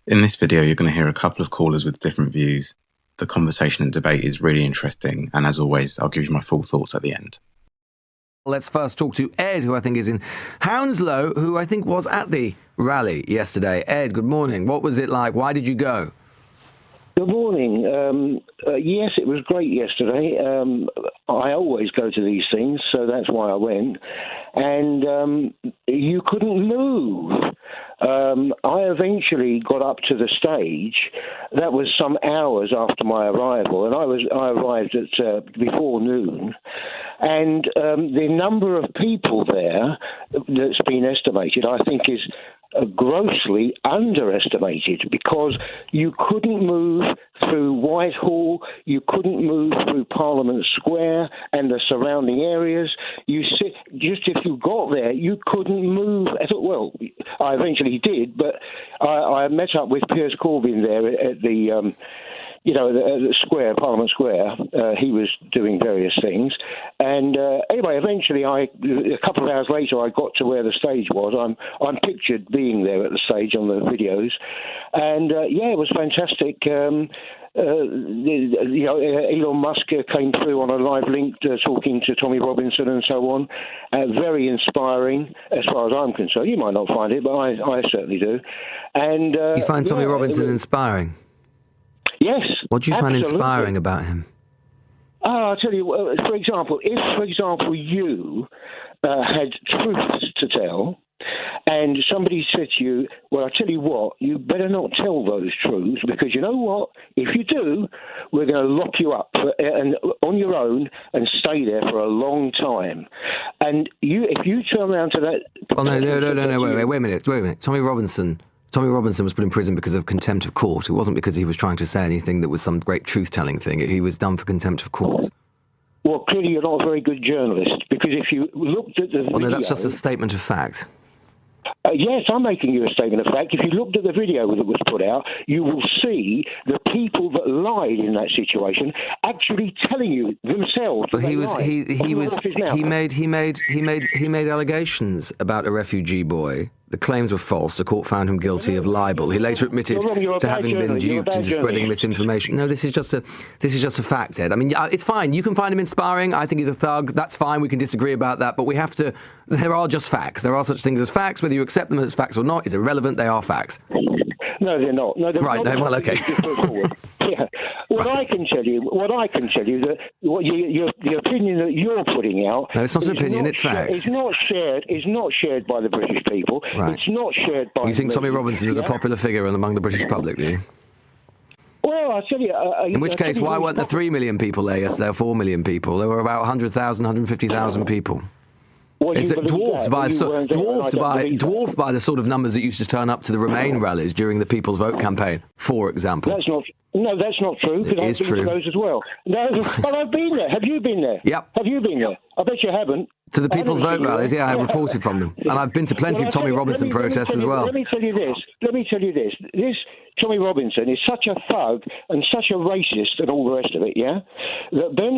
In this video, you're going to hear a couple of callers with different views. The conversation and debate is really interesting, and as always, I'll give you my full thoughts at the end. Let's first talk to Ed, who I think is in Hounslow, who I think was at the rally yesterday. Ed, good morning. What was it like? Why did you go? Good morning. Yes, it was great yesterday. I always go to these things, so that's why I went. And you couldn't move. I eventually got up to the stage. That was some hours after my arrival, and I arrived at before noon. And the number of people there that's been estimated, I think, is grossly underestimated, because you couldn't move through Whitehall, you couldn't move through Parliament Square and the surrounding areas. Just if you got there, you couldn't move at all. Well, I eventually did, but I met up with Piers Corbyn there at the the square, Parliament Square. He was doing various things. And anyway, eventually, a couple of hours later, I got to where the stage was. I'm pictured being there at the stage on the videos. And, it was fantastic. Elon Musk came through on a live link talking to Tommy Robinson and so on. Very inspiring, as far as I'm concerned. You might not find it, but I certainly do. And you find Tommy Robinson inspiring? Yes. What do you find absolutely inspiring about him? I'll tell you, for example, if you had truths to tell, and somebody said to you, well, I tell you what, you better not tell those truths, because you know what? If you do, we're going to lock you up on your own and stay there for a long time. And if you turn around to that... Oh, no, wait a minute. Tommy Robinson was put in prison because of contempt of court. It wasn't because he was trying to say anything that was some great truth-telling thing. He was done for contempt of court. Well, clearly you're not a very good journalist, because if you looked at the video... Well, no, that's just a statement of fact. Yes, I'm making you a statement of fact. If you looked at the video that was put out, you will see the people that lied in that situation actually telling you themselves. But he made allegations about a refugee boy. The claims were false. The court found him guilty of libel. He later admitted to having been duped into spreading misinformation. No, this is just a fact, Ed. I mean, it's fine. You can find him inspiring. I think he's a thug. That's fine. We can disagree about that. But we have to. There are just facts. There are such things as facts. Whether you accept them as facts or not is irrelevant. They are facts. No, they're not. No, they're right. Not. No. Well, okay. Yeah. What I can tell you, that the opinion that you're putting out. No, it's not an opinion. It's facts. It's not shared by the British people. Right. It's not shared by. You think Tommy Robinson is a popular figure among the British public, do you? Well, I tell you. In which case, why weren't there 3 million people there yesterday, or 4 million people? There were about 100,000, 150,000 people. Is it dwarfed by the sort of numbers that used to turn up to the Remain rallies during the People's Vote campaign, for example? That's not true. It is true. Those as well. No, but I've been there. Have you been there? Yep. Have you been there? I bet you haven't. To the People's Vote rallies, yeah, I have reported from them. And I've been to plenty of Tommy Robinson protests as well. Let me tell you this. This Tommy Robinson is such a thug and such a racist and all the rest of it, yeah?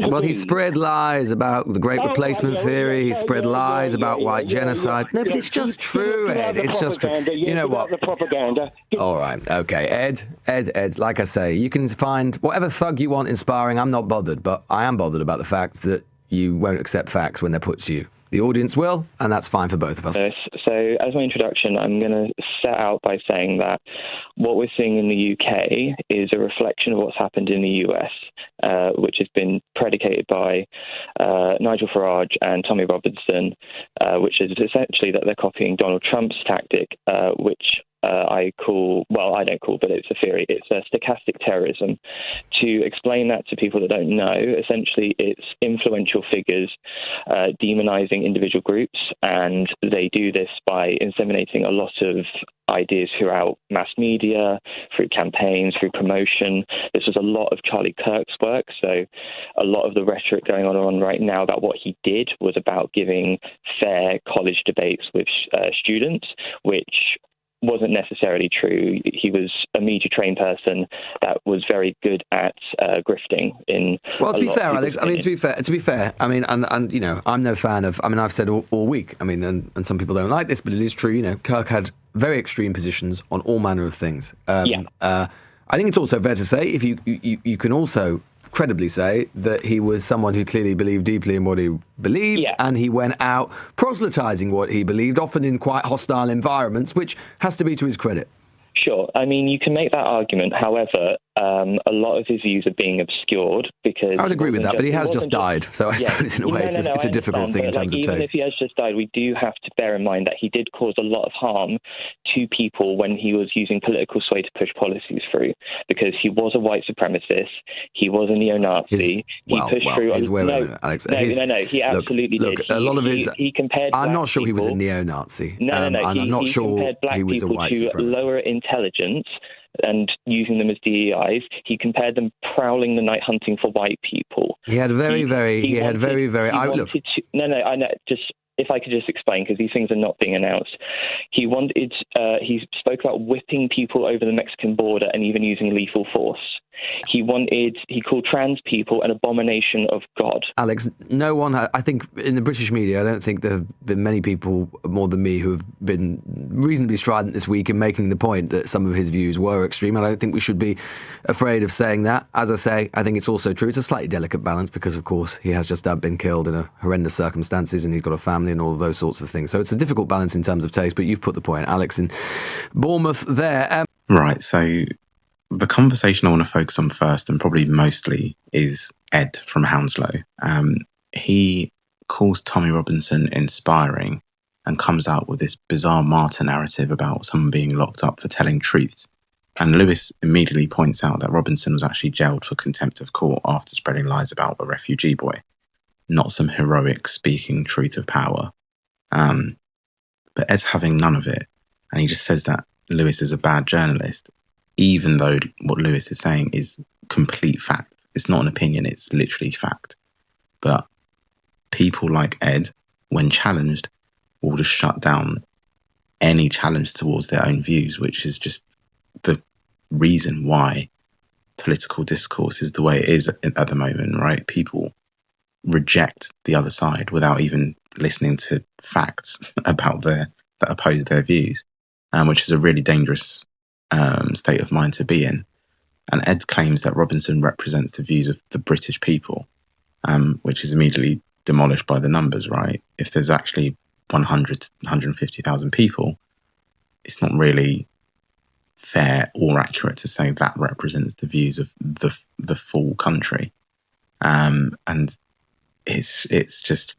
Well, he spread lies about the Great Replacement Theory. He spread lies about white genocide. No, but it's just true, Ed. It's just true. You know what? The propaganda. All right, okay. Ed, like I say, you can find whatever thug you want inspiring. I'm not bothered, but I am bothered about the fact that you won't accept facts when they're put to you. The audience will, and that's fine for both of us. So as my introduction, I'm going to set out by saying that what we're seeing in the UK is a reflection of what's happened in the US, which has been predicated by Nigel Farage and Tommy Robinson, which is essentially that they're copying Donald Trump's tactic, which I don't call, but it's a theory. It's a stochastic terrorism. To explain that to people that don't know, essentially it's influential figures demonizing individual groups, and they do this by inseminating a lot of ideas throughout mass media, through campaigns, through promotion. This was a lot of Charlie Kirk's work, so a lot of the rhetoric going on right now about what he did was about giving fair college debates with students, which wasn't necessarily true. He was a media trained person that was very good at grifting. Well, to be fair, Alex, I mean, to be fair, I mean, and you know, I'm no fan of. I mean, I've said all week. I mean, and some people don't like this, but it is true. You know, Kirk had very extreme positions on all manner of things. I think it's also fair to say, if you can also credibly say that he was someone who clearly believed deeply in what he believed, and he went out proselytizing what he believed, often in quite hostile environments, which has to be to his credit. Sure. I mean, you can make that argument. However, a lot of his views are being obscured because... I would agree with that, but he has just died. So I suppose in a way it's a difficult thing in terms of taste. Even if he has just died, we do have to bear in mind that he did cause a lot of harm to people when he was using political sway to push policies through, because he was a white supremacist, he was a neo-Nazi, he pushed through... Alex, he absolutely did. A lot of his... He compared I'm not sure people, he was a neo-Nazi. I'm not sure he was a white supremacist. Lower intelligence and using them as DEIs. He compared them prowling the night hunting for white people. He had very. Just if I could just explain, because these things are not being announced. He spoke about whipping people over the Mexican border and even using lethal force. He called trans people an abomination of God. Alex, no one, I think in the British media, I don't think there have been many people more than me who have been reasonably strident this week in making the point that some of his views were extreme. And I don't think we should be afraid of saying that. As I say, I think it's also true. It's a slightly delicate balance because, of course, he has just been killed in horrendous circumstances and he's got a family and all of those sorts of things. So it's a difficult balance in terms of taste, but you've put the point, Alex, in Bournemouth there. Right, so the conversation I want to focus on first, and probably mostly, is Ed from Hounslow. He calls Tommy Robinson inspiring and comes out with this bizarre martyr narrative about someone being locked up for telling truths. And Lewis immediately points out that Robinson was actually jailed for contempt of court after spreading lies about a refugee boy, not some heroic speaking truth of power. But Ed's having none of it, and he just says that Lewis is a bad journalist, even though what Lewis is saying is complete fact. It's not an opinion, it's literally fact. But people like Ed, when challenged, will just shut down any challenge towards their own views, which is just the reason why political discourse is the way it is at the moment, right? People reject the other side without even listening to facts about that oppose their views, which is a really dangerous state of mind to be in. And Ed claims that Robinson represents the views of the British people, which is immediately demolished by the numbers, right? If there's actually 100 to 150,000 people, it's not really fair or accurate to say that represents the views of the full country. And it's just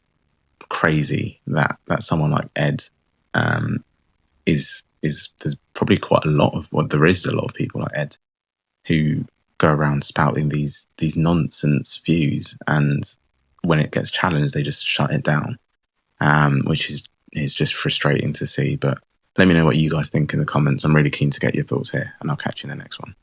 crazy that someone like Ed is there's probably quite a lot of people like Ed who go around spouting these nonsense views, and when it gets challenged they just shut it down, which is just frustrating to see. But let me know what you guys think in the comments. I'm really keen to get your thoughts here, and I'll catch you in the next one.